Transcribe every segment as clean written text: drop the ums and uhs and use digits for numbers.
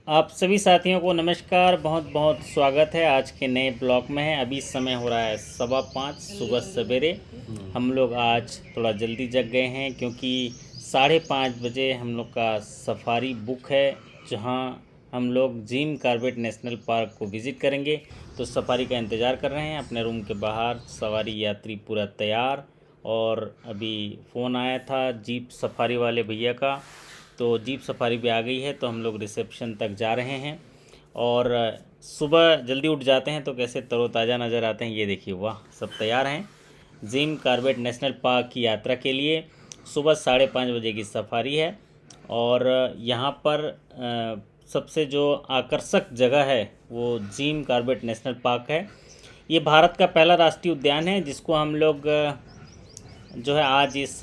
आप सभी साथियों को नमस्कार। बहुत बहुत स्वागत है आज के नए ब्लॉग में। है अभी समय हो रहा है 5:15 सुबह सवेरे। हम लोग आज थोड़ा जल्दी जग गए हैं क्योंकि 5:30 बजे हम लोग का सफारी बुक है, जहां हम लोग जिम कॉर्बेट नेशनल पार्क को विज़िट करेंगे। तो सफारी का इंतज़ार कर रहे हैं अपने रूम के बाहर। सवारी यात्री पूरा तैयार। और अभी फ़ोन आया था जीप सफारी वाले भैया का, तो जीप सफारी भी आ गई है। तो हम लोग रिसेप्शन तक जा रहे हैं और सुबह जल्दी उठ जाते हैं तो कैसे तरोताज़ा नज़र आते हैं। ये देखिए, वाह, सब तैयार हैं जिम कॉर्बेट नेशनल पार्क की यात्रा के लिए। सुबह 5:30 बजे की सफारी है और यहाँ पर सबसे जो आकर्षक जगह है वो जिम कॉर्बेट नेशनल पार्क है। ये भारत का पहला राष्ट्रीय उद्यान है जिसको हम लोग जो है आज इस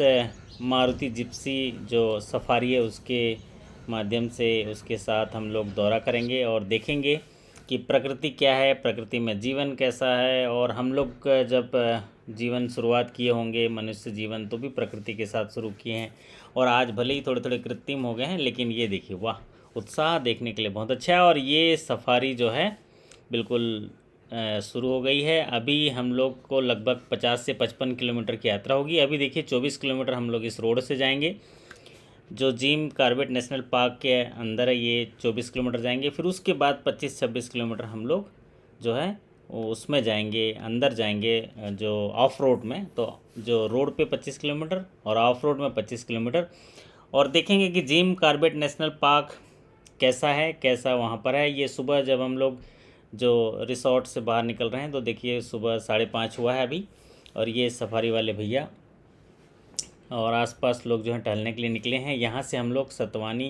मारुति जिप्सी जो सफारी है उसके माध्यम से उसके साथ हम लोग दौरा करेंगे और देखेंगे कि प्रकृति क्या है, प्रकृति में जीवन कैसा है। और हम लोग जब जीवन शुरुआत किए होंगे, मनुष्य जीवन, तो भी प्रकृति के साथ शुरू किए हैं। और आज भले ही थोड़े थोड़े कृत्रिम हो गए हैं, लेकिन ये देखिए, वाह, उत्साह देखने के लिए बहुत अच्छा है। और ये सफारी जो है बिल्कुल शुरू हो गई है। अभी हम लोग को लगभग 50 से 55 किलोमीटर की यात्रा होगी। अभी देखिए 24 किलोमीटर हम लोग इस रोड से जाएंगे जो जिम कॉर्बेट नेशनल पार्क के अंदर है। ये 24 किलोमीटर जाएंगे, फिर उसके बाद 25-26 किलोमीटर हम लोग जो है उसमें जाएंगे, अंदर जाएंगे जो ऑफ रोड में। तो जो रोड पे 25 किलोमीटर और ऑफ रोड में 25 किलोमीटर। और देखेंगे कि जिम कॉर्बेट नेशनल पार्क कैसा है, कैसा वहाँ पर है। ये सुबह जब हम लोग जो रिसोर्ट से बाहर निकल रहे हैं तो देखिए सुबह 5:30 हुआ है अभी। और ये सफारी वाले भैया और आसपास लोग जो हैं टहलने के लिए निकले हैं। यहाँ से हम लोग सतवानी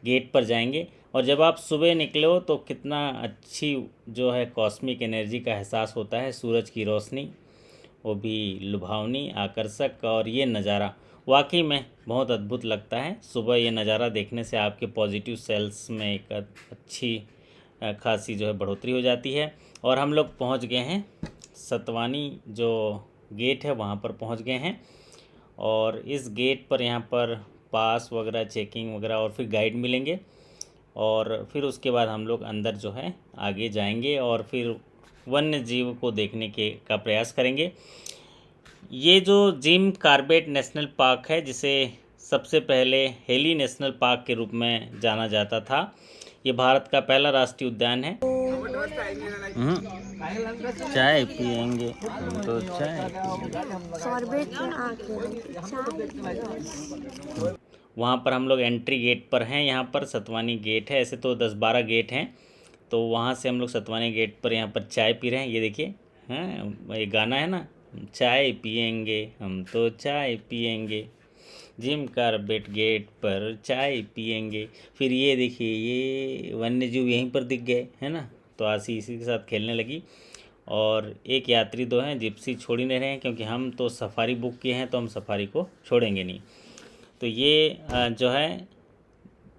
गेट पर जाएंगे। और जब आप सुबह निकले हो तो कितना अच्छी जो है कॉस्मिक एनर्जी का एहसास होता है। सूरज की रोशनी वो भी लुभावनी, आकर्षक, और ये नज़ारा वाकई में बहुत अद्भुत लगता है। सुबह ये नज़ारा देखने से आपके पॉजिटिव सेल्स में एक अच्छी खासी जो है बढ़ोतरी हो जाती है। और हम लोग पहुंच गए हैं सतवानी जो गेट है वहां पर पहुंच गए हैं। और इस गेट पर यहाँ पर पास वगैरह, चेकिंग वगैरह और फिर गाइड मिलेंगे। और फिर उसके बाद हम लोग अंदर जो है आगे जाएंगे और फिर वन्य जीव को देखने के का प्रयास करेंगे। ये जो जिम कॉर्बेट नेशनल पार्क है, जिसे सबसे पहले हेली नेशनल पार्क के रूप में जाना जाता था, ये भारत का पहला राष्ट्रीय उद्यान है। चाय पियेंगे हम तो चाय वहाँ पर हम लोग एंट्री गेट पर हैं। यहाँ पर सतवानी गेट है, ऐसे तो 10-12 गेट हैं। तो वहाँ से हम लोग सतवानी गेट पर यहाँ पर चाय पी रहे हैं। ये देखिए, हैं, ये गाना है ना, चाय पियेंगे हम तो चाय पियेंगे, जिम कॉर्बेट गेट पर चाय पियेंगे। फिर ये देखिए, ये वन्य जीव यहीं पर दिख गए, है ना। तो आसी इसी के साथ खेलने लगी। और एक यात्री दो हैं, जिप्सी छोड़ ही नहीं रहे हैं क्योंकि हम तो सफारी बुक किए हैं तो हम सफारी को छोड़ेंगे नहीं। तो ये जो है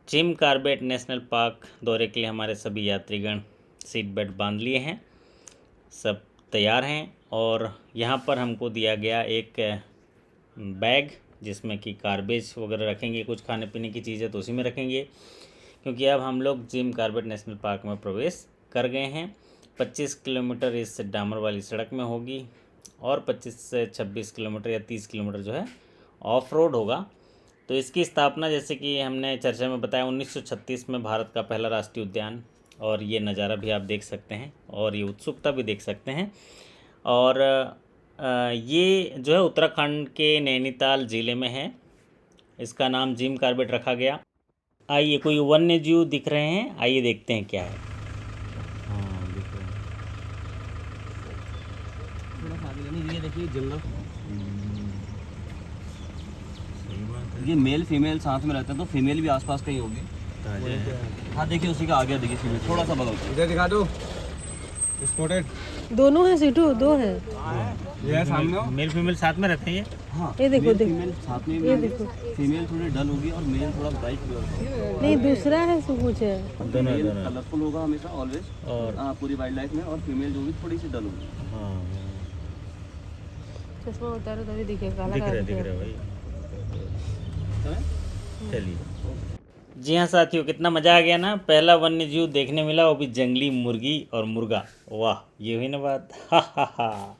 जिम कॉर्बेट नेशनल पार्क दौरे के लिए हमारे सभी यात्रीगण सीट बेल्ट बांध लिए हैं, सब तैयार हैं। और यहाँ पर हमको दिया गया एक बैग जिसमें कि गार्बेज वगैरह रखेंगे, कुछ खाने पीने की चीज़ें तो उसी में रखेंगे क्योंकि अब हम लोग जिम कॉर्बेट नेशनल पार्क में प्रवेश कर गए हैं। 25 किलोमीटर इस डामर वाली सड़क में होगी और 25 से 26 किलोमीटर या 30 किलोमीटर जो है ऑफ रोड होगा। तो इसकी स्थापना, जैसे कि हमने चर्चा में बताया, 1936 में भारत का पहला राष्ट्रीय उद्यान। और ये नज़ारा भी आप देख सकते हैं और ये उत्सुकता भी देख सकते हैं। और ये जो है उत्तराखंड के नैनीताल ज़िले में है। इसका नाम जिम कॉर्बेट रखा गया। आइए, कोई वन्य जीव दिख रहे हैं, आइए देखते हैं क्या है। हाँ, दिख रहे हैं। ये देखिए जंगल, सही बात है। ये मेल फीमेल साथ में रहते हैं तो फीमेल भी आसपास कहीं होगी। ताज़ा है। हाँ देखिए उसी का आगे देखिए फीमेल, थोड़ा सा बगल पे। इधर दिखा दो स्पॉटेड। दोनों है सीटू, दो है। ये है सामने। मेल फीमेल साथ में रहते हैं ये। हाँ ये देखो, मेल देखो। फीमेल साथ में भी ये होंगे। देखो। फीमेल थोड़ी डल होगी और मेल थोड़ा ब्राइट कलर नहीं, दूसरा है सब कुछ है। दोनों मेल दोनों। कलरफुल होगा हमेशा ऑलवेज और पूरी वाइल्ड लाइफ में, और फीमेल जो भी थोड़ी सी डल होगी। हाँ, चश्मा उतारो तभी दिखेगा, काला दिख काला रहा है दिखेगा। भाई। चलिए, जी हाँ साथियों, कितना मज़ा आ गया ना। पहला वन्य जीव देखने मिला, वो भी जंगली मुर्गी और मुर्गा। वाह, ये हुई ना बात। हा हा हा।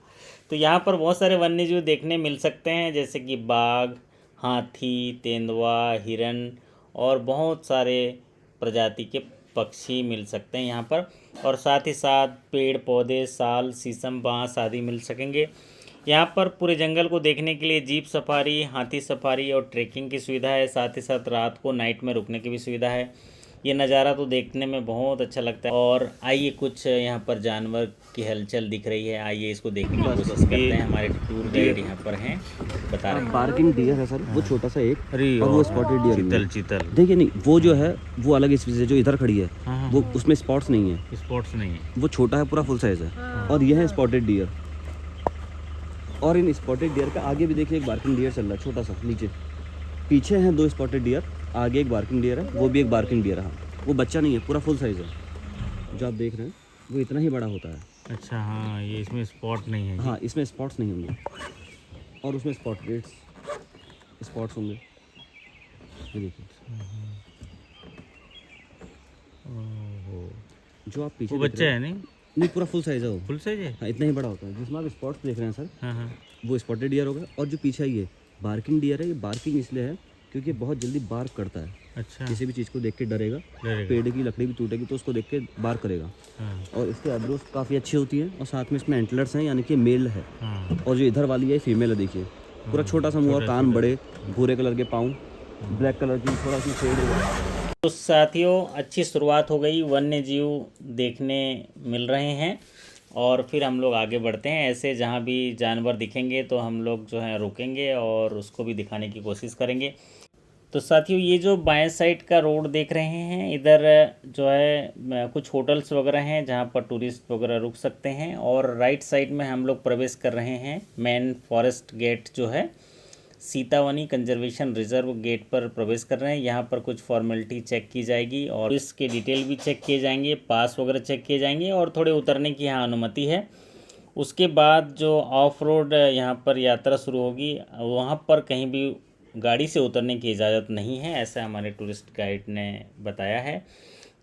तो यहाँ पर बहुत सारे वन्य जीव देखने मिल सकते हैं, जैसे कि बाघ, हाथी, तेंदुआ, हिरन और बहुत सारे प्रजाति के पक्षी मिल सकते हैं यहाँ पर। और साथ ही साथ पेड़ पौधे, साल, शीशम, बाँस आदि मिल सकेंगे। यहाँ पर पूरे जंगल को देखने के लिए जीप सफारी, हाथी सफारी और ट्रैकिंग की सुविधा है। साथ ही साथ रात को नाइट में रुकने की भी सुविधा है। ये नज़ारा तो देखने में बहुत अच्छा लगता है। और आइए, कुछ यहाँ पर जानवर की हलचल दिख रही है, आइए इसको देखने की कोशिश करते हैं। हमारे टूर गाइड यहाँ पर हैं, बता रहे हैं। पार्किंग डियर है सर, वो छोटा सा एक, और वो स्पॉटेड डियर चीतल चीतल देखिए नहीं, वो जो है वो अलग स्पीसीज है। जो इधर खड़ी है वो उसमें स्पॉट्स नहीं है, स्पॉट्स नहीं है। वो छोटा है, पूरा फुल साइज है। और ये है स्पॉटेड डियर। और इन स्पॉटेड डियर का आगे भी देखिए एक बार्किंग डियर चल रहा है, छोटा सा नीचे। पीछे हैं 2 स्पॉटेड डियर, आगे एक बार्किंग डियर है, वो भी एक बार्किंग डियर है। वो बच्चा नहीं है, पूरा फुल साइज है। जो आप देख रहे हैं वो इतना ही बड़ा होता है। अच्छा, हाँ, ये इसमें स्पॉट नहीं है। हाँ, इसमें स्पॉट्स नहीं होंगे, और उसमें स्पॉट्स होंगे। ये देखिए, जो आप पीछे वो देख बच्चा रहे है हैं, नहीं? नहीं पूरा फुल साइज है वो। फुल साइज है। हाँ, इतना ही बड़ा होता है। जिसमें आप स्पॉट्स देख रहे हैं सर, हाँ हाँ। वो स्पॉटेड डियर होगा। और जो पीछे ये बार्किंग डियर है, ये बार्किंग इसलिए है क्योंकि बहुत जल्दी बार्क करता है। अच्छा, किसी भी चीज़ को देख के डरेगा, डरेगा। पेड़ की लकड़ी भी टूटेगी तो उसको देख के बार्क करेगा। हाँ और इसके आईब्रोज काफ़ी अच्छी होती हैं, और साथ में इसमें एंटलर्स हैं, यानी कि मेल है। हाँ। और जो इधर वाली है फीमेल है, देखिए पूरा छोटा सा मुंह और कान बड़े, भूरे कलर के पाँव, ब्लैक कलर की थोड़ा सी शेड है। तो साथियों, अच्छी शुरुआत हो गई, वन्य जीव देखने मिल रहे हैं। और फिर हम लोग आगे बढ़ते हैं। ऐसे जहाँ भी जानवर दिखेंगे तो हम लोग जो है रुकेंगे और उसको भी दिखाने की कोशिश करेंगे। तो साथियों, ये जो बाएं साइड का रोड देख रहे हैं, इधर जो है कुछ होटल्स वगैरह हैं जहाँ पर टूरिस्ट वगैरह रुक सकते हैं। और राइट साइड में हम लोग प्रवेश कर रहे हैं मेन फॉरेस्ट गेट, जो है सीतावनी कंजर्वेशन रिजर्व गेट पर प्रवेश कर रहे हैं। यहाँ पर कुछ फॉर्मेलिटी चेक की जाएगी और इसके डिटेल भी चेक किए जाएंगे, पास वगैरह चेक किए जाएंगे, और थोड़े उतरने की यहाँ अनुमति है। उसके बाद जो ऑफ रोड यहाँ पर यात्रा शुरू होगी, वहाँ पर कहीं भी गाड़ी से उतरने की इजाज़त नहीं है, ऐसा हमारे टूरिस्ट गाइड ने बताया है।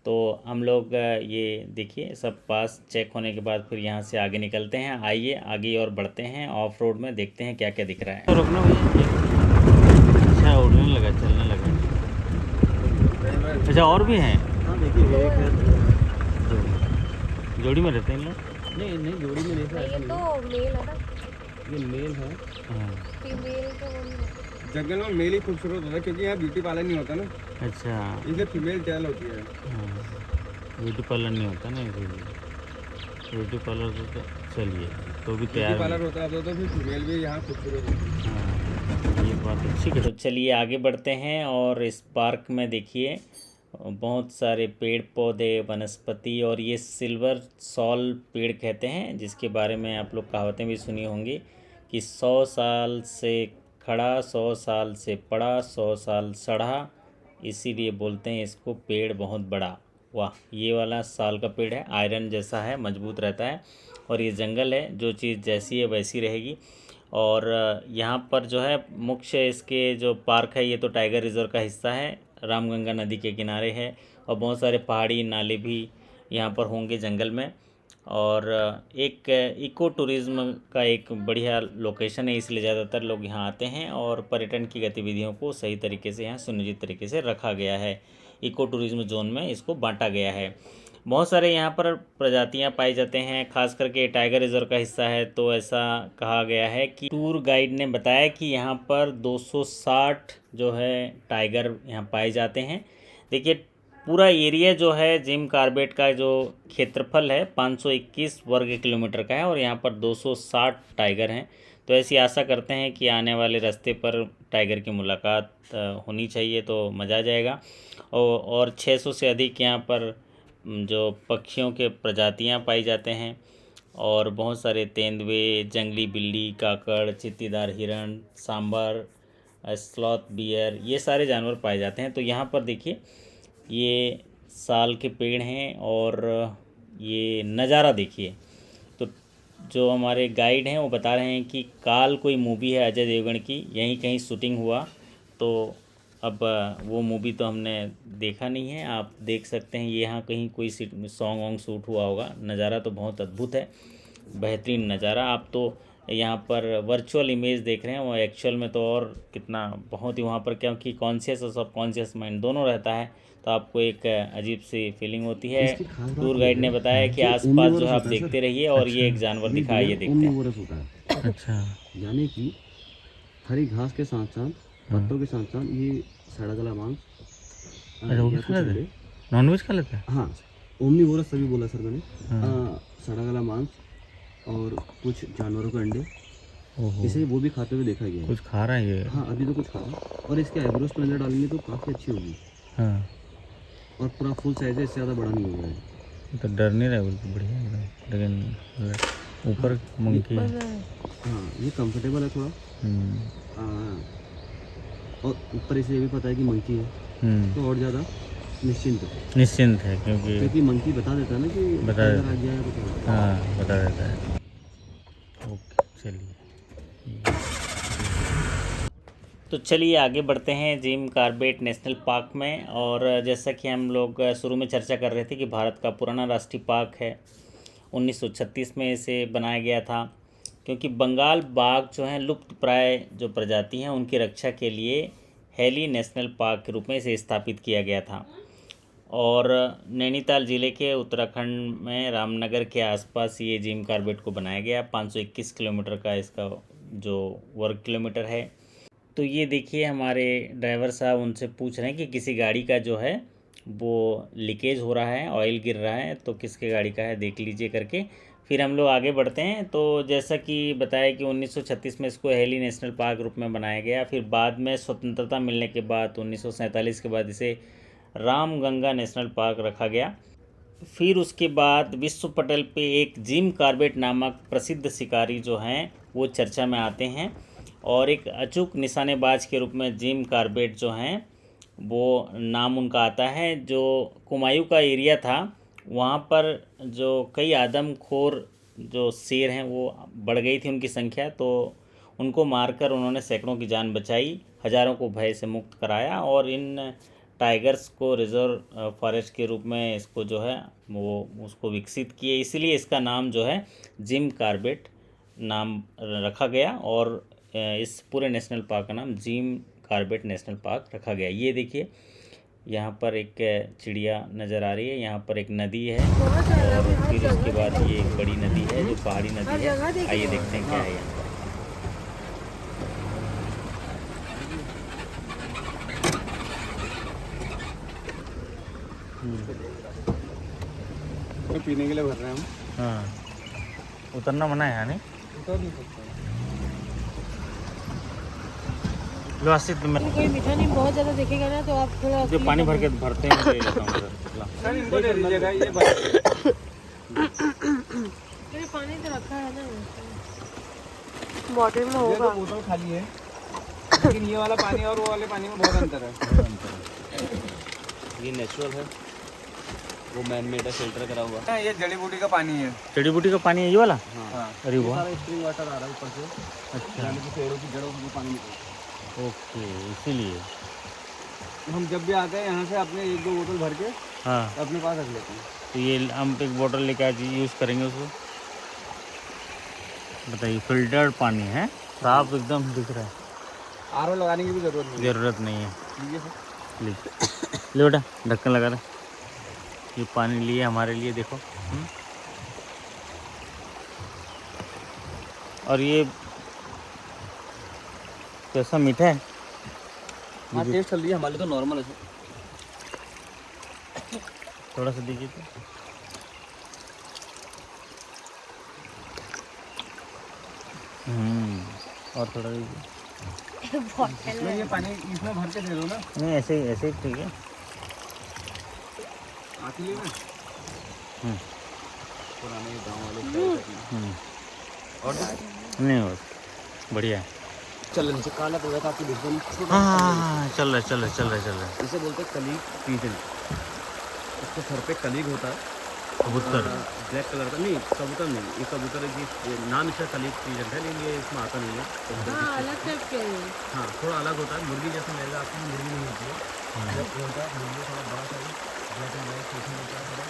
तो हम लोग ये देखिए, सब पास चेक होने के बाद फिर यहाँ से आगे निकलते हैं। आइए आगे और बढ़ते हैं, ऑफ रोड में देखते हैं क्या क्या दिख रहा है। तो रुकना भैया। अच्छा, उड़ने लगा, चलने लगा। अच्छा, और भी हैं? हाँ देखिए, एक है, जोड़ी में रहते हैं इन लोग? नहीं नहीं, जोड़ी में नहीं था, ऐसा ये तो मेल है ना, नहीं। ये मेल है। हाँ। फीमेल का वो नहीं है। जंगल में मेल ही खूबसूरत होता है क्योंकि यहाँ ब्यूटी पार्लर नहीं होता ना, अच्छा, इसलिए फीमेल टेल होती है। ब्यूटी पार्लर नहीं होता ना, इसीलिए। ब्यूटी पार्लर तो चलिए, तो भी ब्यूटी तैयार पार्लर होता है तो फिर फीमेल भी यहाँ खूबसूरत होती है। हाँ, ये बात अच्छी है। तो चलिए आगे बढ़ते हैं। और इस पार्क में देखिए बहुत सारे पेड़ पौधे, वनस्पति, और ये सिल्वर सॉल पेड़ कहते हैं, जिसके बारे में आप लोग कहावतें भी सुनी होंगी कि 100 साल से खड़ा, 100 साल से पड़ा, 100 साल सड़ा, इसीलिए बोलते हैं इसको पेड़ बहुत बड़ा। वाह, ये वाला साल का पेड़ है, आयरन जैसा है, मजबूत रहता है। और ये जंगल है, जो चीज़ जैसी है वैसी रहेगी। और यहाँ पर जो है मुख्य इसके जो पार्क है, ये तो टाइगर रिजर्व का हिस्सा है, रामगंगा नदी के किनारे है। और बहुत सारे पहाड़ी नाले भी यहाँ पर होंगे जंगल में। और एक इको टूरिज़्म का एक बढ़िया लोकेशन है, इसलिए ज़्यादातर लोग यहाँ आते हैं। और पर्यटन की गतिविधियों को सही तरीके से यहाँ सुनियोजित तरीके से रखा गया है। इको टूरिज़्म जोन में इसको बांटा गया है। बहुत सारे यहाँ पर प्रजातियाँ पाई जाते हैं, खास करके टाइगर रिजर्व का हिस्सा है। तो ऐसा कहा गया है कि टूर गाइड ने बताया कि यहाँ पर 260 जो है टाइगर यहाँ पाए जाते हैं। देखिए, पूरा एरिया जो है जिम कॉर्बेट का जो क्षेत्रफल है 521 वर्ग किलोमीटर का है, और यहाँ पर 260 टाइगर हैं। तो ऐसी आशा करते हैं कि आने वाले रास्ते पर टाइगर की मुलाकात होनी चाहिए, तो मज़ा आ जाएगा। और 600 से अधिक यहाँ पर जो पक्षियों के प्रजातियाँ पाई जाते हैं। और बहुत सारे तेंदुए, जंगली बिल्ली, काकड़, चित्तीदार हिरण, सांभर, स्लॉथ बियर, ये सारे जानवर पाए जाते हैं। तो यहाँ पर देखिए, ये साल के पेड़ हैं और ये नज़ारा देखिए। तो जो हमारे गाइड हैं वो बता रहे हैं कि काल कोई मूवी है अजय देवगन की, यहीं कहीं शूटिंग हुआ। तो अब वो मूवी तो हमने देखा नहीं है, आप देख सकते हैं ये यहाँ कहीं कोई सॉन्ग वॉन्ग शूट हुआ होगा। नज़ारा तो बहुत अद्भुत है, बेहतरीन नज़ारा। आप तो यहाँ पर वर्चुअल इमेज देख रहे हैं, वो एक्चुअल में तो और कितना बहुत ही वहाँ पर, क्योंकि कॉन्शियस और सब कॉन्शियस माइंड दोनों रहता है, तो आपको एक अजीब सी फीलिंग होती है। इसकी खास बात टूर ये गाइड है ने बताया कि कि आसपास ओमनीवोरस जो है आप होता है, देखते सर। रहिए और ये एक जानवर दिखा, ये देखते हैं। ओमनीवोरस होता है, अच्छा, यानी कि हरी घास के साथ साथ, पत्तों के साथ साथ ये सड़ा गला मांस, या कुछ अंडे। नॉनवेज खा लेता है? हाँ, ओमनीवोरस तभी बोला सर मैंने। सड़ा गला मांस और कुछ जानवरों के अंडे, इसे वो भी खाते हुए देखा गया है। कुछ खा रहा है ये? हाँ, अभी तो कुछ खा रहा है। और इसके आईब्रोज पे नजर डालेंगे तो काफ़ी अच्छी होगी। हाँ, और पूरा फुल साइज है, इससे ज़्यादा बड़ा नहीं होगा ये। तो डर नहीं रहा, बिल्कुल बढ़िया एकदम। लेकिन ऊपर मंकी है। हाँ, ये कंफर्टेबल है थोड़ा। और ऊपर इसे ये भी पता है कि मंकी है, तो और ज़्यादा निश्चिंत है, क्योंकि मंकी बता देता है ना कि बता टाइगर देता आ गया है कुछ। हाँ, बता देता है। ओके, चलिए। तो चलिए आगे बढ़ते हैं जिम कॉर्बेट नेशनल पार्क में। और जैसा कि हम लोग शुरू में चर्चा कर रहे थे कि भारत का पुराना राष्ट्रीय पार्क है, 1936 में इसे बनाया गया था, क्योंकि बंगाल बाघ जो हैं लुप्त प्राय जो प्रजाति हैं उनकी रक्षा के लिए हैली नेशनल पार्क के रूप में इसे स्थापित किया गया था। और नैनीताल ज़िले के उत्तराखंड में रामनगर के आसपास ये जिम कॉर्बेट को बनाया गया। 521 किलोमीटर का इसका जो वर्ग किलोमीटर है। तो ये देखिए हमारे ड्राइवर साहब उनसे पूछ रहे हैं कि किसी गाड़ी का जो है वो लीकेज हो रहा है, ऑयल गिर रहा है, तो किसके गाड़ी का है देख लीजिए करके। फिर हम लोग आगे बढ़ते हैं। तो जैसा कि बताया कि 1936 में इसको हैली नेशनल पार्क रूप में बनाया गया। फिर बाद में स्वतंत्रता मिलने के बाद 1947 के बाद इसे रामगंगा नेशनल पार्क रखा गया। फिर उसके बाद विश्व पटल पे एक जिम कॉर्बेट नामक प्रसिद्ध शिकारी जो हैं वो चर्चा में आते हैं, और एक अचूक निशानेबाज के रूप में जिम कॉर्बेट जो हैं वो नाम उनका आता है। जो कुमायूं का एरिया था वहाँ पर जो कई आदमखोर जो शेर हैं वो बढ़ गई थी उनकी संख्या, तो उनको मारकर उन्होंने सैकड़ों की जान बचाई, हज़ारों को भय से मुक्त कराया, और इन टाइगर्स को रिजर्व फॉरेस्ट के रूप में इसको जो है वो उसको विकसित किए, इसलिए इसका नाम जो है जिम कॉर्बेट नाम रखा गया। और इस पूरे नेशनल पार्क का नाम जिम कॉर्बेट नेशनल पार्क रखा गया। ये देखिए यहाँ पर एक चिड़िया नज़र आ रही है, यहाँ पर एक नदी है, और फिर उसके बाद ये एक बड़ी नदी है जो पहाड़ी नदी है। आइए देखते हैं क्या है यहाँ पर। तो पीने के लिए भर रहे हैं हम। हाँ, उतरना मना है नहीं? उतर नहीं सकते। लो आसिफ में कोई मीठा नहीं बहुत ज़्यादा देखेगा ना तो आप थोड़ा जो पानी भर के भरते हैं वो ले लेता हूँ ला। सर इनको दे दीजिएगा ये मेरे पानी तो रखा है ना बॉटल में ये होगा। तो बोतल खाली है, लेकिन ये वाला पानी और वो वाले पानी में बहुत अंतर है। ये नेचुरल है, वो मैन मेड है, फिल्टर करा हुआ। हाँ, ये जड़ी बूटी का पानी है। जड़ी बूटी का पानी है ये वाला? हाँ, अरे वाह, सारा स्प्रिंग वाटर आ रहा है ऊपर से, अच्छा, यानी कि पेड़ों की जड़ों से पानी निकलता है। ओके, इसीलिए। हम जब भी आते हैं यहाँ से अपने 1-2 बोतल भर के हाँ, अपने पास रख लेते हैं। तो ये हम एक बोतल लेके आज यूज़ करेंगे उसको। बताइए, फिल्टर्ड पानी है, साफ एकदम दिख रहा है, आरओ लगाने की भी जरूरत नहीं है। ज़रूरत नहीं है। लीजिए सर। ले बेटा, ढक्कन लगा दे। ये पानी लिए हमारे लिए, देखो। और ये कैसा मीठा है? हाँ, टेस्ट चल रही है, हमारे लिए तो नॉर्मल है सर। थोड़ा सा दीजिए तो। और थोड़ा दीजिए। बॉटल नहीं, ये पानी इसमें भर के दे दो ना। नहीं, ऐसे ही ठीक है। आखिरी में पुराने गाँव वाले और नहीं हो, बढ़िया है। चल नीचे काला पड़ा था आपकी एकदम छोटा। हाँ, चल रहा है। इसे बोलते हैं कलीग पीजन। इसके सर पे कलीग होता है कबूतर ब्लैक कलर का नहीं, कबूतर नहीं, ये कबूतर है कि नाम इसका खलीफ पीजन है, लेकिन ये इसमें आता नहीं है कबूतर। हाँ अलग टाइप के हैं। हाँ थोड़ा अलग होता है, मुर्गी जैसा लगेगा आपको, मुर्गी नहीं होती है। जब होता है मुर्गी थोड़ा बड़ा size, black and white facing होता है, थोड़ा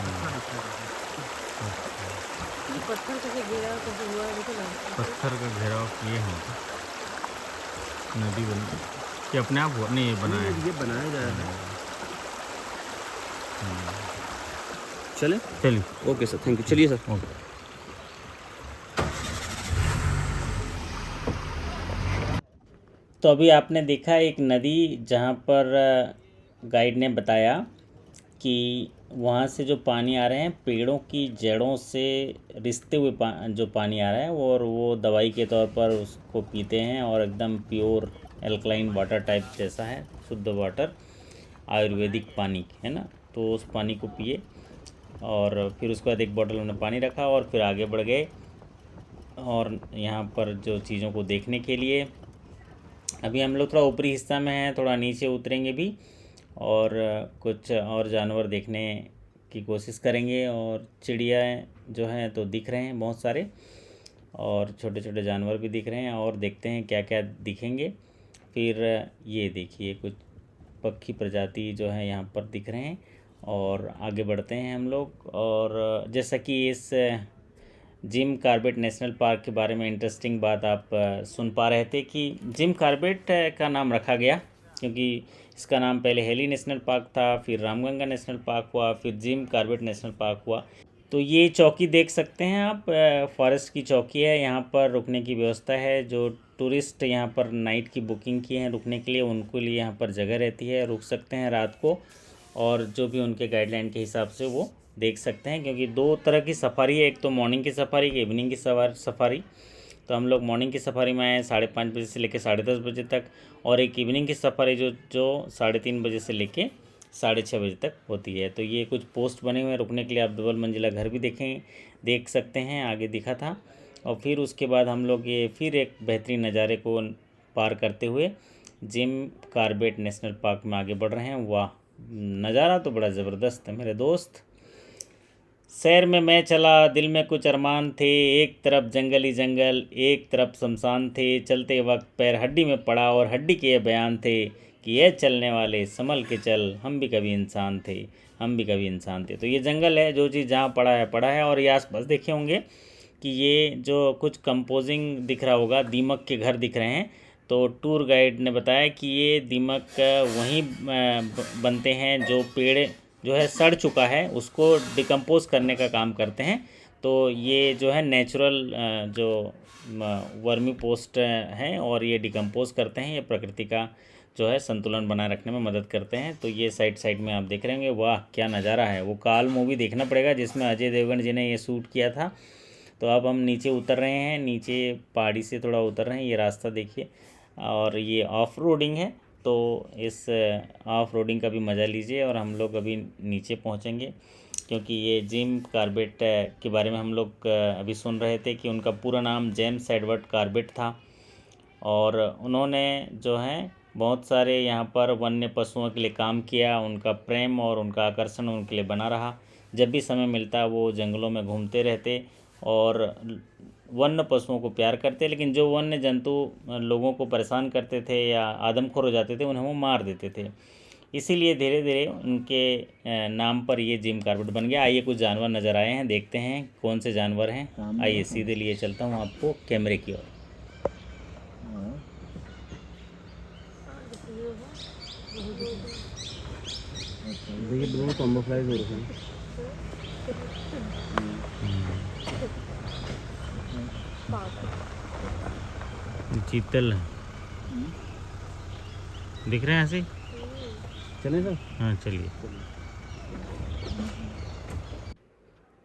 अच्छा दिखता है। ये पत्थर कैसे गिरा कैसे हुआ देखो ना। पत्थर का घेराव किए हैं नदी बनी कि अपने आप हुआ नहीं बनाया है। ये बनाया गया है। चले, चलिए ओके सर, थैंक यू, चलिए सर। ओके। तो अभी आपने देखा एक नदी जहाँ पर गाइड ने बताया कि वहाँ से जो पानी आ रहे हैं पेड़ों की जड़ों से रिसते हुए जो पानी आ रहा है और वो दवाई के तौर पर उसको पीते हैं और एकदम प्योर एल्कलाइन वाटर टाइप जैसा है, शुद्ध वाटर, आयुर्वेदिक पानी है ना। तो उस पानी को पिए और फिर उसके बाद एक बोतल उन्होंने पानी रखा और फिर आगे बढ़ गए। और यहाँ पर जो चीज़ों को देखने के लिए अभी हम लोग थोड़ा ऊपरी हिस्सा में हैं, थोड़ा नीचे उतरेंगे भी और कुछ और जानवर देखने की कोशिश करेंगे। और चिड़िया जो हैं तो दिख रहे हैं बहुत सारे, और छोटे छोटे जानवर भी दिख रहे हैं, और देखते हैं क्या क्या दिखेंगे। फिर ये देखिए कुछ पक्षी प्रजाति जो है यहाँ पर दिख रहे हैं, और आगे बढ़ते हैं हम लोग। और जैसा कि इस जिम कॉर्बेट नेशनल पार्क के बारे में इंटरेस्टिंग बात आप सुन पा रहे थे कि जिम कॉर्बेट का नाम रखा गया क्योंकि इसका नाम पहले हेली नेशनल पार्क था, फिर रामगंगा नेशनल पार्क हुआ, फिर जिम कॉर्बेट नेशनल पार्क हुआ। तो ये चौकी देख सकते हैं आप, फॉरेस्ट की चौकी है। यहाँ पर रुकने की व्यवस्था है। जो टूरिस्ट यहाँ पर नाइट की बुकिंग किए हैं रुकने के लिए, उनको लिए यहाँ पर जगह रहती है, रुक सकते हैं रात को, और जो भी उनके गाइडलाइन के हिसाब से वो देख सकते हैं। क्योंकि दो तरह की सफारी है, एक तो मॉर्निंग की सफारी, एक इवनिंग की सफारी। तो हम लोग मॉर्निंग की सफारी में आए 5:30 बजे से लेकर 10:30 बजे तक, और एक इवनिंग की सफारी जो 3:30 बजे से लेके 6:30 बजे तक होती है। तो ये कुछ पोस्ट बने हुए हैं रुकने के लिए। आप डबल मंजिला घर भी देख सकते हैं, आगे दिखा था। और फिर उसके बाद हम लोग ये फिर एक बेहतरीन नज़ारे को पार करते हुए जिम कॉर्बेट नेशनल पार्क में आगे बढ़ रहे हैं। वाह, नज़ारा तो बड़ा ज़बरदस्त है मेरे दोस्त। शहर में मैं चला, दिल में कुछ अरमान थे, एक तरफ जंगल ही जंगल, एक तरफ शमशान थे। चलते वक्त पैर हड्डी में पड़ा और हड्डी के ये बयान थे कि ये चलने वाले संभल के चल, हम भी कभी इंसान थे, हम भी कभी इंसान थे। तो ये जंगल है, जो चीज़ जहाँ पड़ा है। और ये आसपास देखे होंगे कि ये जो कुछ कंपोजिंग दिख रहा होगा, दीमक के घर दिख रहे हैं। तो टूर गाइड ने बताया कि ये दीमक वहीं बनते हैं जो पेड़ जो है सड़ चुका है उसको डिकम्पोज करने का काम करते हैं। तो ये जो है नेचुरल जो वर्मी पोस्ट हैं और ये डिकम्पोज करते हैं। ये प्रकृति का जो है संतुलन बनाए रखने में मदद करते हैं। तो ये साइड में आप देख रहे होंगे, वाह क्या नज़ारा है। वो काल मूवी देखना पड़ेगा जिसमें अजय देवगन जी ने ये शूट किया था। तो अब हम नीचे उतर रहे हैं, नीचे पहाड़ी से थोड़ा उतर रहे हैं। ये रास्ता देखिए, और ये ऑफ रोडिंग है, तो इस ऑफ रोडिंग का भी मज़ा लीजिए। और हम लोग अभी नीचे पहुंचेंगे क्योंकि ये जिम कॉर्बेट के बारे में हम लोग अभी सुन रहे थे कि उनका पूरा नाम जेम्स एडवर्ड कॉर्बेट था। और उन्होंने जो है बहुत सारे यहाँ पर वन्य पशुओं के लिए काम किया। उनका प्रेम और उनका आकर्षण उनके लिए बना रहा। जब भी समय मिलता वो जंगलों में घूमते रहते और वन्य पशुओं को प्यार करते, लेकिन जो वन्य जंतु लोगों को परेशान करते थे या आदमखोर हो जाते थे उन्हें वो मार देते थे। इसीलिए धीरे धीरे उनके नाम पर ये जिम कॉर्बेट बन गया। आइए कुछ जानवर नज़र आए हैं, देखते हैं कौन से जानवर हैं। आइए सीधे लिए चलता हूँ आपको कैमरे की ओर। देखिए दोनों कॉम्बो फ्लाइज हो रहे हैं। चीतल दिख रहे हैं ऐसे। चलें सर? हाँ चलिए।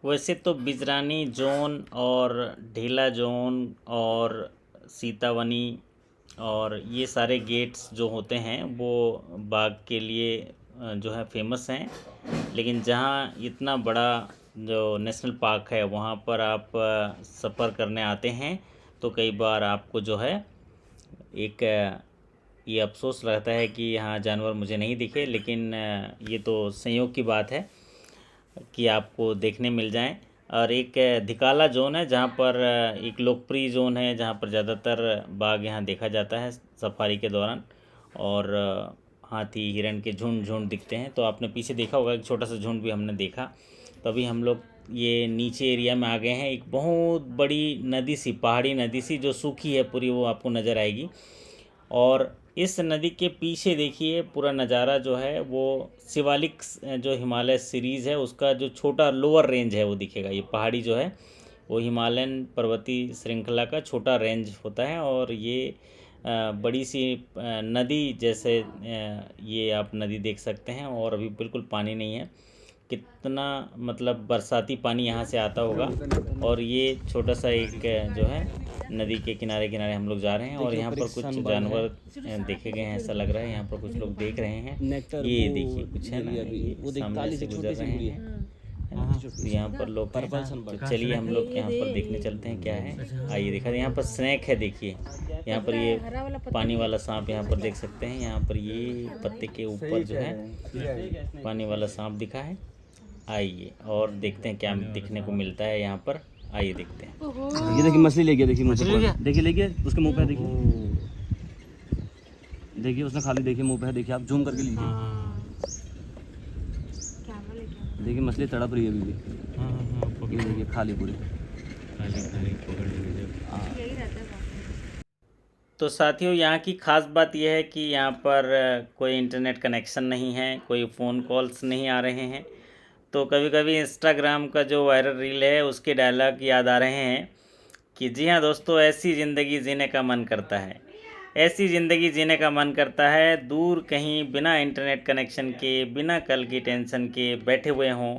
वैसे तो बिजरानी जोन और ढीला जोन और सीतावनी और ये सारे गेट्स जो होते हैं वो बाघ के लिए जो है फेमस हैं। लेकिन जहाँ इतना बड़ा जो नेशनल पार्क है वहाँ पर आप सफ़र करने आते हैं तो कई बार आपको जो है एक ये अफसोस रहता है कि यहाँ जानवर मुझे नहीं दिखे। लेकिन ये तो संयोग की बात है। कि आपको देखने मिल जाएं। और एक धिकाला जोन है जहाँ पर एक लोकप्रिय जोन है जहाँ पर ज़्यादातर बाघ यहाँ देखा जाता है सफारी के दौरान। और हाथी हिरण के झुंड झुंड दिखते हैं। तो आपने पीछे देखा होगा एक छोटा सा झुंड भी हमने देखा। तो अभी हम लोग ये नीचे एरिया में आ गए हैं। एक बहुत बड़ी नदी सी, पहाड़ी नदी सी जो सूखी है पूरी, वो आपको नज़र आएगी। और इस नदी के पीछे देखिए पूरा नज़ारा जो है वो शिवालिक जो हिमालय सीरीज़ है उसका जो छोटा लोअर रेंज है वो दिखेगा। ये पहाड़ी जो है वो हिमालयन पर्वतीय श्रृंखला का छोटा रेंज होता है। और ये बड़ी सी नदी जैसे ये आप नदी देख सकते हैं। और अभी बिल्कुल पानी नहीं है। कितना मतलब बरसाती पानी यहाँ से आता होगा। और ये छोटा सा एक जो है नदी के किनारे किनारे हम लोग जा रहे हैं। और यहाँ पर कुछ जानवर देखे गए हैं ऐसा लग रहा है। यहाँ पर कुछ लोग देख रहे हैं। ये देखिए कुछ है ना, ये सामने से गुजर रहे हैं, है ना। तो यहाँ पर लोग हैं। तो चलिए हम लोग यहाँ पर देखने चलते हैं क्या है। आइए देखा, यहाँ पर स्नैक है देखिए। यहाँ पर ये पानी वाला सांप यहाँ पर देख सकते हैं। यहाँ पर ये पत्ते के ऊपर जो है पानी वाला सांप दिखा है। आइए और देखते हैं क्या दिखने को मिलता है यहाँ पर। आइए देखते हैं। ये देखिए मछली ले गया, देखिए मुंह पे, देखिए ले गया उसके मुंह पे, देखिए देखिए उसने खाली, देखिए मुंह पे है, देखिए आप जूम करके लीजिए, देखिए मछली तड़प रही है अभी भी। ये देखिए खाली पूरी। तो साथियों यहाँ की ख़ास बात यह है कि यहाँ पर कोई इंटरनेट कनेक्शन नहीं है, कोई फ़ोन कॉल्स नहीं आ रहे हैं। तो कभी कभी इंस्टाग्राम का जो वायरल रील है उसके डायलॉग याद आ रहे हैं कि जी हाँ दोस्तों, ऐसी ज़िंदगी जीने का मन करता है, ऐसी ज़िंदगी जीने का मन करता है। दूर कहीं बिना इंटरनेट कनेक्शन के, बिना कल की टेंशन के बैठे हुए हों,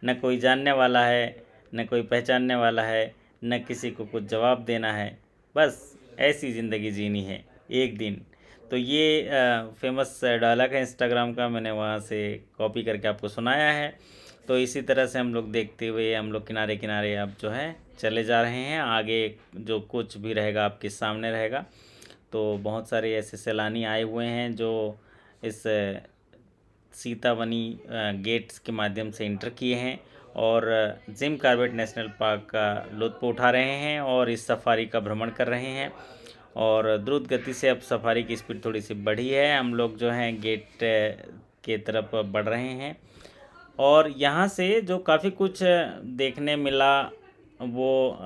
न कोई जानने वाला है, न कोई पहचानने वाला है, न किसी को कुछ जवाब देना है, बस ऐसी ज़िंदगी जीनी है एक दिन। तो ये फेमस डायलॉग है इंस्टाग्राम का, मैंने वहाँ से कॉपी करके आपको सुनाया है। तो इसी तरह से हम लोग देखते हुए हम लोग किनारे किनारे अब जो है चले जा रहे हैं। आगे जो कुछ भी रहेगा आपके सामने रहेगा। तो बहुत सारे ऐसे सैलानी आए हुए हैं जो इस सीतावनी गेट्स के माध्यम से इंटर किए हैं और जिम कॉर्बेट नेशनल पार्क का लुत्फ़ उठा रहे हैं और इस सफारी का भ्रमण कर रहे हैं। और द्रुत गति से अब सफारी की स्पीड थोड़ी सी बढ़ी है। हम लोग जो हैं गेट के तरफ बढ़ रहे हैं। और यहाँ से जो काफ़ी कुछ देखने मिला वो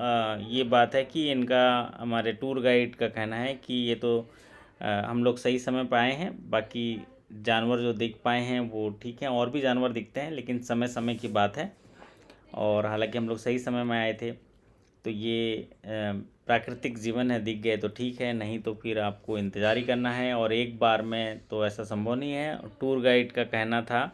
ये बात है कि इनका, हमारे टूर गाइड का कहना है कि ये तो हम लोग सही समय पर आए हैं। बाकी जानवर जो दिख पाए हैं वो ठीक हैं, और भी जानवर दिखते हैं लेकिन समय समय की बात है। और हालांकि हम लोग सही समय में आए थे। तो ये प्राकृतिक जीवन है, दिख गए तो ठीक है, नहीं तो फिर आपको इंतज़ार ही करना है। और एक बार में तो ऐसा संभव नहीं है। टूर गाइड का कहना था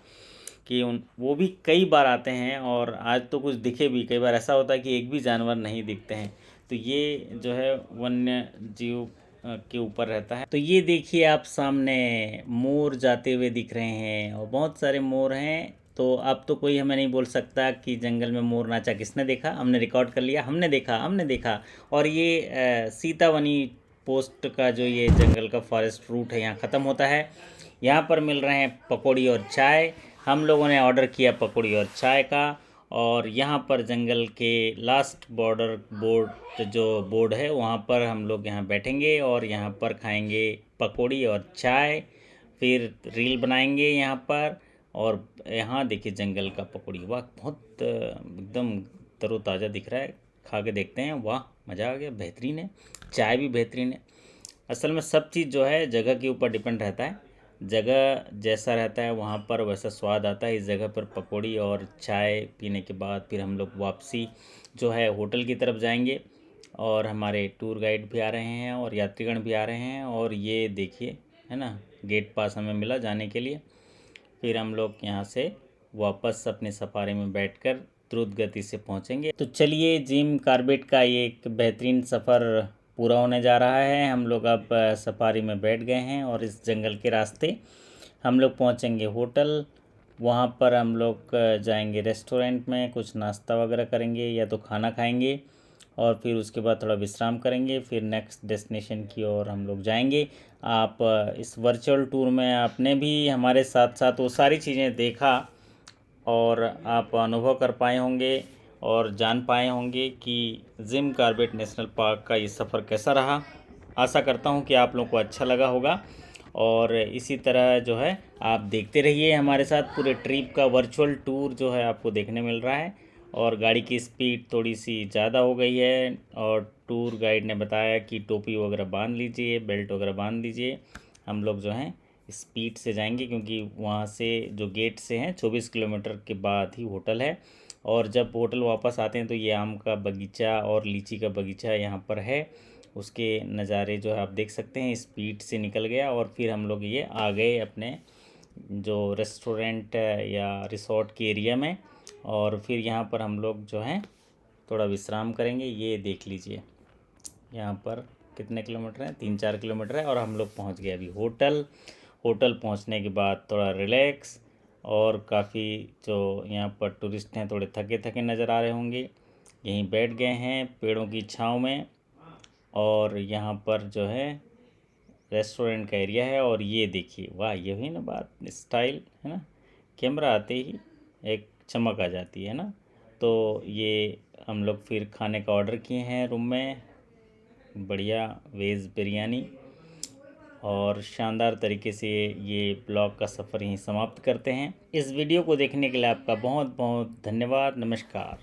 कि वो भी कई बार आते हैं और आज तो कुछ दिखे भी। कई बार ऐसा होता है कि एक भी जानवर नहीं दिखते हैं। तो ये जो है वन्य जीव के ऊपर रहता है। तो ये देखिए आप सामने मोर जाते हुए दिख रहे हैं और बहुत सारे मोर हैं। तो अब तो कोई हमें नहीं बोल सकता कि जंगल में मोर नाचा किसने देखा। हमने रिकॉर्ड कर लिया, हमने देखा। और ये सीतावनी पोस्ट का जो ये जंगल का फॉरेस्ट रूट है यहाँ ख़त्म होता है। यहाँ पर मिल रहे हैं पकौड़ी और चाय। हम लोगों ने ऑर्डर किया पकौड़ी और चाय का। और यहाँ पर जंगल के लास्ट बॉर्डर बोर्ड है वहाँ पर हम लोग यहाँ बैठेंगे और यहाँ पर खाएंगे पकौड़ी और चाय। फिर रील बनाएंगे यहाँ पर। और यहाँ देखिए जंगल का पकौड़ी, वाह बहुत एकदम तरोताज़ा दिख रहा है। खा के देखते हैं, वाह मज़ा आ गया, बेहतरीन है। चाय भी बेहतरीन है। असल में सब चीज़ जो है जगह के ऊपर डिपेंड रहता है। जगह जैसा रहता है वहाँ पर वैसा स्वाद आता है। इस जगह पर पकौड़ी और चाय पीने के बाद फिर हम लोग वापसी जो है होटल की तरफ जाएंगे। और हमारे टूर गाइड भी आ रहे हैं और यात्रीगण भी आ रहे हैं। और ये देखिए है ना, गेट पास हमें मिला जाने के लिए। फिर हम लोग यहाँ से वापस अपने सफारी में बैठकर द्रुत गति से पहुँचेंगे। तो चलिए, जिम कॉर्बेट का ये एक बेहतरीन सफ़र पूरा होने जा रहा है। हम लोग अब सफारी में बैठ गए हैं और इस जंगल के रास्ते हम लोग पहुँचेंगे होटल। वहाँ पर हम लोग जाएंगे रेस्टोरेंट में, कुछ नाश्ता वगैरह करेंगे या तो खाना खाएंगे और फिर उसके बाद थोड़ा विश्राम करेंगे। फिर नेक्स्ट डेस्टिनेशन की ओर हम लोग जाएंगे। आप इस वर्चुअल टूर में आपने भी हमारे साथ साथ वो सारी चीज़ें देखा और आप अनुभव कर पाए होंगे और जान पाए होंगे कि जिम कॉर्बेट नेशनल पार्क का ये सफ़र कैसा रहा। आशा करता हूँ कि आप लोगों को अच्छा लगा होगा और इसी तरह जो है आप देखते रहिए हमारे साथ। पूरे ट्रिप का वर्चुअल टूर जो है आपको देखने मिल रहा है और गाड़ी की स्पीड थोड़ी सी ज़्यादा हो गई है और टूर गाइड ने बताया कि टोपी वगैरह बांध लीजिए, बेल्ट वगैरह बांध लीजिए। हम लोग जो हैं स्पीड से जाएंगे क्योंकि वहाँ से जो गेट से हैं 24 किलोमीटर के बाद ही होटल है और जब होटल वापस आते हैं तो ये आम का बगीचा और लीची का बगीचा यहाँ पर है। उसके नज़ारे जो है आप देख सकते हैं। स्पीड से निकल गया और फिर हम लोग ये आ गए अपने जो रेस्टोरेंट या रिसोर्ट के एरिया में और फिर यहाँ पर हम लोग जो हैं थोड़ा विश्राम करेंगे। ये देख लीजिए यहाँ पर कितने किलोमीटर हैं, 3-4 किलोमीटर है और हम लोग पहुँच गए अभी होटल पहुँचने के बाद थोड़ा रिलैक्स और काफ़ी जो यहाँ पर टूरिस्ट हैं थोड़े थके थके नज़र आ रहे होंगे। यहीं बैठ गए हैं पेड़ों की छाँव में और यहाँ पर जो है रेस्टोरेंट का एरिया है और ये देखिए, वाह ये हुई ना बात, स्टाइल है ना, कैमरा आते ही एक चमक आ जाती है ना। तो ये हम लोग फिर खाने का ऑर्डर किए हैं रूम में, बढ़िया वेज बिरयानी और शानदार तरीके से ये ब्लॉग का सफ़र यहीं समाप्त करते हैं। इस वीडियो को देखने के लिए आपका बहुत बहुत धन्यवाद। नमस्कार।